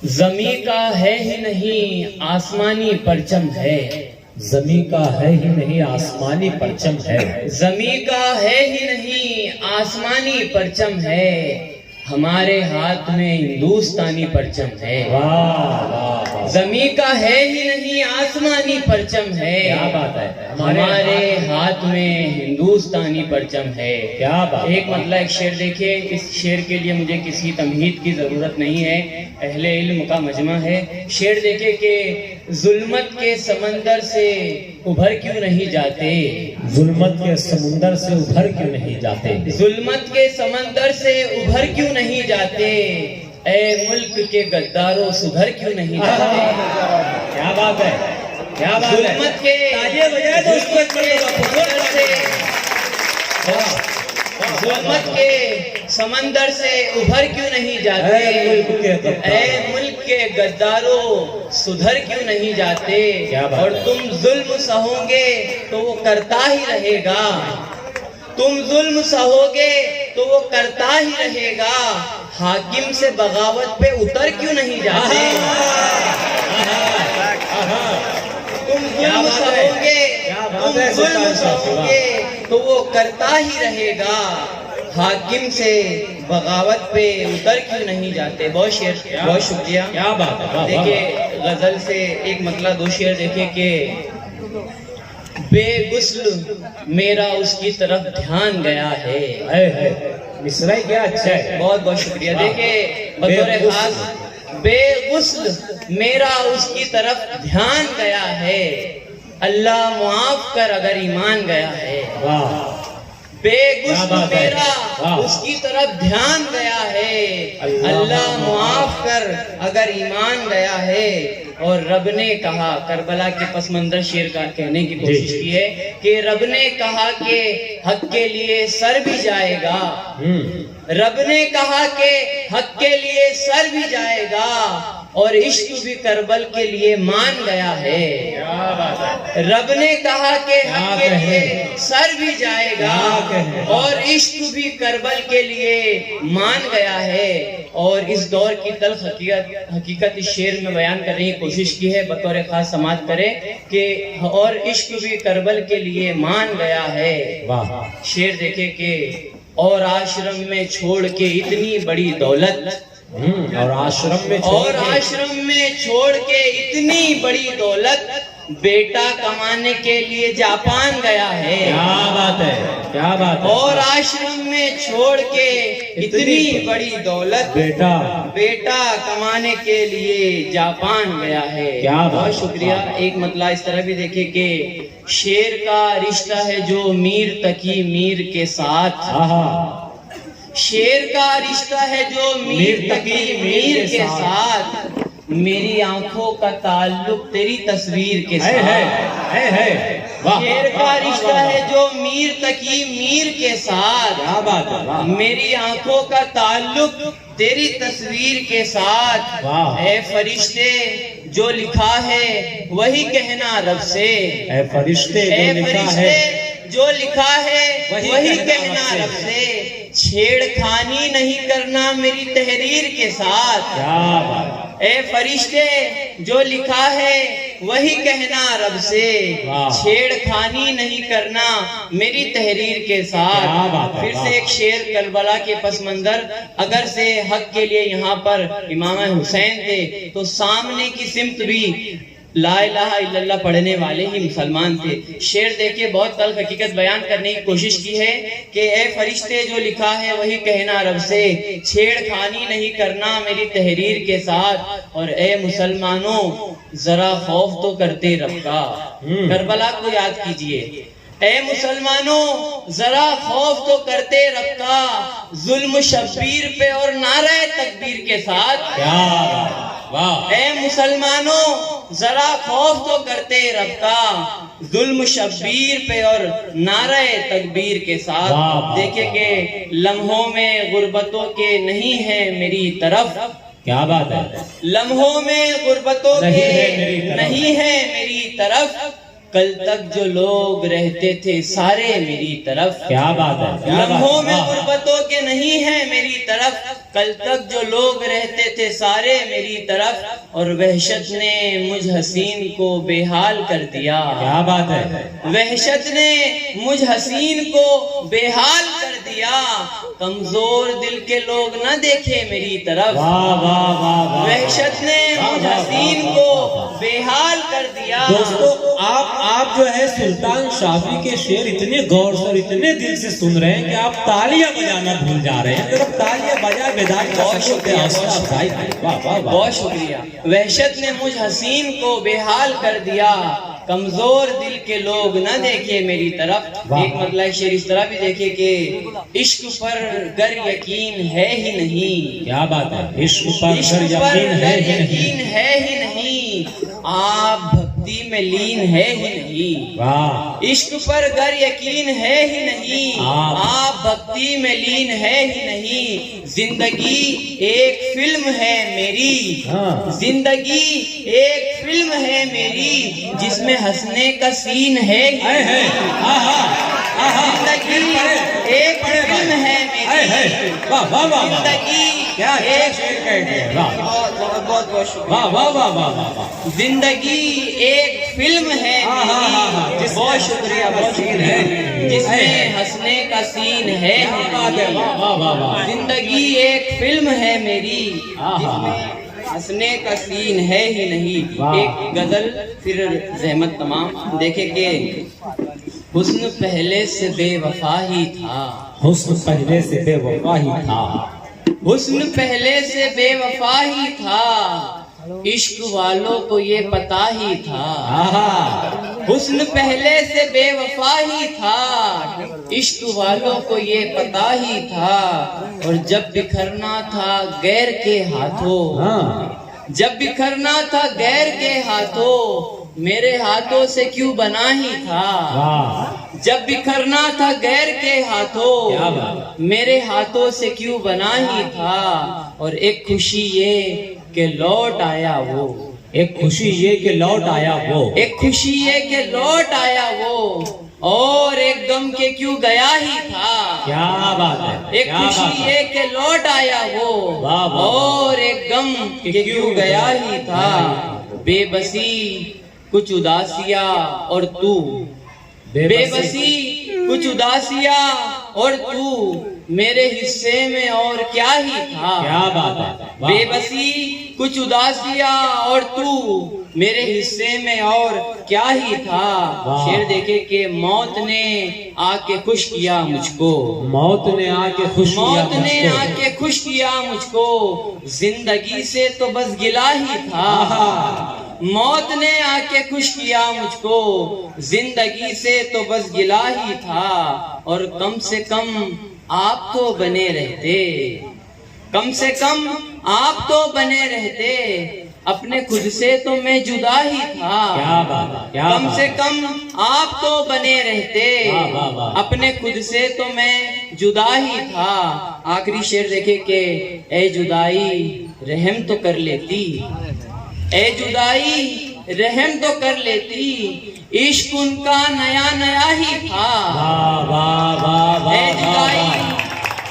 जमी का है ही नहीं आसमानी परचम है। जमी का है ही नहीं आसमानी परचम है। जमी का है ही नहीं आसमानी परचम है, हमारे हाथ में हिंदुस्तानी परचम है। वाह वाह वाह, जमी का है ही नहीं आसमानी परचम है। क्या बात है। हमारे हाथ में हिंदुस्तानी परचम है। क्या बात। एक मतलब एक शेर देखिए, इस शेर के लिए मुझे किसी तमहीद की जरूरत नहीं है, अहले इल्म का मजमा है। शेर देखिए कि जुल्मत के समंदर से उभर क्यों नहीं जाते। जुल्मत के समुंदर से उभर क्यों नहीं जाते। जुल्मत के समंदर से उभर क्यों नहीं जाते, ऐ मुल्क के गद्दारों सुधर क्यों नहीं जाते। क्या बात है, क्या बात है। जुल्मत के जुल्मत के समंदर से उभर क्यों नहीं जाते, ऐ मुल्क के गद्दारों सुधर क्यों नहीं जाते। और तुम जुल्म सहोगे तो वो करता ही रहेगा, तुम जुल्म सहोगे तो वो करता ही रहेगा, हाकिम से बगावत पे उतर क्यों नहीं जाते। तुम जुल्म सहोगे, तुम जुल्म सहोगे तो वो करता ही रहेगा, हाकिम से बगावत पे उतर क्यों नहीं जाते। बहुत शेर, बहुत शुक्रिया। क्या बात है। देखिए गजल से एक मतलब दो शेर देखिए कि बेगुस्ल मेरा उसकी तरफ ध्यान गया है। मिसरा ही क्या अच्छा है। बहुत बहुत शुक्रिया। देखिए बतौर खास बेगुस्ल मेरा उसकी तरफ ध्यान गया है, अल्लाह मुआफ कर अगर ईमान गया है। वाह। बेगुस्ल मेरा उसकी तरफ ध्यान गया है, अल्लाह मुआफ कर अगर ईमान गया है। और रब ने कहा, करबला के पस मंजर शेर का कहने की कोशिश की है कि रब ने कहा कि हक के लिए सर भी जाएगा, रब ने कहा कि हक के लिए सर भी जाएगा, और इश्क भी करबल के लिए मान गया है। रब ने कहा कि हक के लिए सर भी जाएगा और इश्क भी करबल के लिए मान गया है। और इस दौर की तल्ख हकीकत इस शेर में बयान करने की कोशिश की है, बतौर खास समाअत करें कि और इश्क भी करबल के लिए मान गया है। शेर देखे कि और आश्रम में छोड़ के इतनी बड़ी दौलत, और आश्रम में छोड़ के इतनी बड़ी दौलत, बेटा कमाने के लिए जापान गया है। क्या बात है, क्या बात है। और आश्रम में छोड़ के इतनी बड़ी दौलत, बेटा कमाने के लिए जापान गया है। क्या बहुत शुक्रिया। एक मतलब इस तरह भी देखे कि शेर का रिश्ता है जो मीर तकी मीर के साथ, शेर का रिश्ता है जो मीर तकी मीर के साथ, मेरी आंखों का ताल्लुक तेरी तस्वीर के साथ है। शेर का रिश्ता है जो मीर तकी मीर के साथ, क्या बात है। मेरी आंखों का ताल्लुक तेरी तस्वीर के साथ। ऐ फरिश्ते जो लिखा है वही कहना रब से, ऐ फरिश्ते जो लिखा है वही कहना रब से, छेड़खानी नहीं करना मेरी तहरीर के साथ। क्या बात। ए फरिश्ते जो लिखा है वही कहना रब से, छेड़खानी नहीं करना मेरी तहरीर के साथ। फिर से एक शेर करबला के पस मंजर, अगर से हक के लिए यहाँ पर इमाम हुसैन थे तो सामने की सिमत भी ला इलाहा इल्लल्लाह पढ़ने वाले ही मुसलमान थे। शेर देखिए बहुत तल्ख हकीकत बयान करने की कोशिश की है कि ए फरिश्ते जो लिखा है वही कहना रब से, छेड़खानी नहीं करना मेरी तहरीर के साथ। और ए मुसलमानों जरा खौफ तो करते रब का, करबला को याद कीजिए। ए मुसलमानों जरा खौफ तो करते रब का, जुल्म शब्बीर पे और नारे तकबीर के साथ। ए मुसलमानों जरा खौफ तो करते रब का, जुल्म शब्बीर पे और नारे तकबीर के साथ। देखे कि लम्हों में गुर्बतों के नहीं है मेरी तरफ। क्या बात है। लम्हों में गुर्बतों के नहीं है मेरी तरफ, कल तक जो लोग रहते थे सारे मेरी तरफ, क्या बात है, क्या बात लम्हों है, में वाह। गुर्बतों के नहीं है मेरी तरफ, कल तक जो लोग रहते थे सारे मेरी तरफ, और वहशत ने मुझ हसीन को बेहाल कर दिया। क्या बात है, वहशत ने मुझ हसीन को बेहाल कर दिया, कमजोर दिल के लोग न देखे मेरी तरफ। वाह वाह वाह वाह। वहशत ने मुझ हसीन को बेहाल कर दिया। दोस्तों आप जो है सुल्तान शाफी के शेर इतने गौर से और इतने दिल से सुन रहे हैं कि आप तालियां बजाना भूल जा रहे हैं। अगर आप तालियां बजा बेदाग बहुत शुक्रिया, वाह वाह वाह। बहुत शुक्रिया। वहशत ने मुझ हसीन को बेहाल कर दिया, कमजोर दिल के लोग न देखे मेरी तरफ। वाह। एक मतलब शेर इस तरह भी देखे कि इश्क पर गर यकीन है ही नहीं, क्या बात है, इश्क पर इश्क गर पर यकीन है गर ही नहीं। यकीन है ही नहीं, आप भक्ति में लीन है ही नहीं। वाह। इश्क पर गर यकीन है ही नहीं, आप भक्ति में लीन है ही नहीं। जिंदगी एक फिल्म है मेरी, हाँ। जिंदगी एक फिल्म है मेरी, जिसमें हंसने का सीन है ही नहीं। जिंदगी एक फिल्म है मेरी, वाह वाह वाह। जिंदगी क्या एक शेर कह दिए, वाह बहुत बहुत शुक्रिया। वाह वाह वाह वाह वाह। जिंदगी एक फिल्म है मेरी, बहुत शुक्रिया, बहुत शुक्रिया, जिसमें हंसने का सीन है ही नहीं। वाह वाह वाह। जिंदगी एक फिल्म है मेरी, जिसमें हंसने का सीन है ही नहीं। वाह। एक गजल फिर जहमत तमाम देखे के हुस्न पहले से बेवफा ही था, हुस्न पहले से बेवफा ही था, हुस्न पहले से बेवफा ही था, इश्क वालों को ये पता ही था। हुस्न पहले से बेवफा ही था, इश्क वालों को ये पता ही था, और जब बिखरना था गैर के हाथों, जब बिखरना था गैर के हाथों, मेरे हाथों से क्यों बना ही था। जब बिखरना था गैर के हाथों, मेरे हाथों से क्यों बना ही था। और एक खुशी ये कि लौट आया वो, एक खुशी ये कि लौट आया वो, एक खुशी ये कि लौट आया वो, और एक गम के क्यों गया ही था। क्या बात है, एक खुशी ये कि लौट आया वो, वाह, वाह। और एक गम के क्यों गया ही था। बेबसी कुछ उदासिया और तू, बेबसी कुछ उदासिया और तू, मेरे हिस्से में और क्या ही था। क्या बात है, वाह। बेबसी कुछ उदासिया और तू, मेरे हिस्से में और क्या ही था। वाह। शेर देखे कि मौत ने आके खुश किया मुझको, मौत ने आके खुश किया मौत ने मुझको। आके खुश किया मुझको, जिंदगी से तो बस गिला ही था। मौत ने आके खुश किया मुझको, जिंदगी से तो बस गिला ही था। और कम से कम आप तो बने रहते, कम से कम आप तो बने रहते, अपने खुद से तो मैं जुदा ही था। क्या बात है, क्या कम बात से है। कम आप तो बने रहते, वाह, वाह, वाह। अपने खुद से तो मैं जुदा ही था। आखिरी शेर देखे कि ए जुदाई रहम तो कर लेती, ए जुदाई रहम तो कर लेती, इश्क उनका नया नया ही था। वाह वाह वाह वाह ए जुदाई, वाह।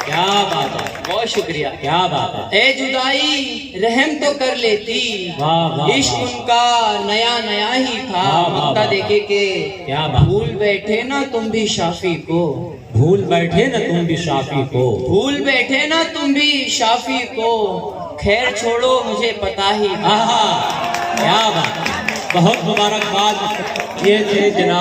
क्या बात है, बहुत शुक्रिया। क्या बात है, ए जुदाई रहम तो कर लेती, वाह वाह इश्क वाह। उनका नया नया ही था। वाह, वाह, मक्का वाह। देखे के क्या बात। भूल बैठे ना तुम भी शाफी को, भूल बैठे न तुम भी शाफी को, भूल बैठे ना तुम भी शाफी को, खैर छोड़ो मुझे पता ही था। क्या बात, बहुत मुबारकबाद। ये थे जनाब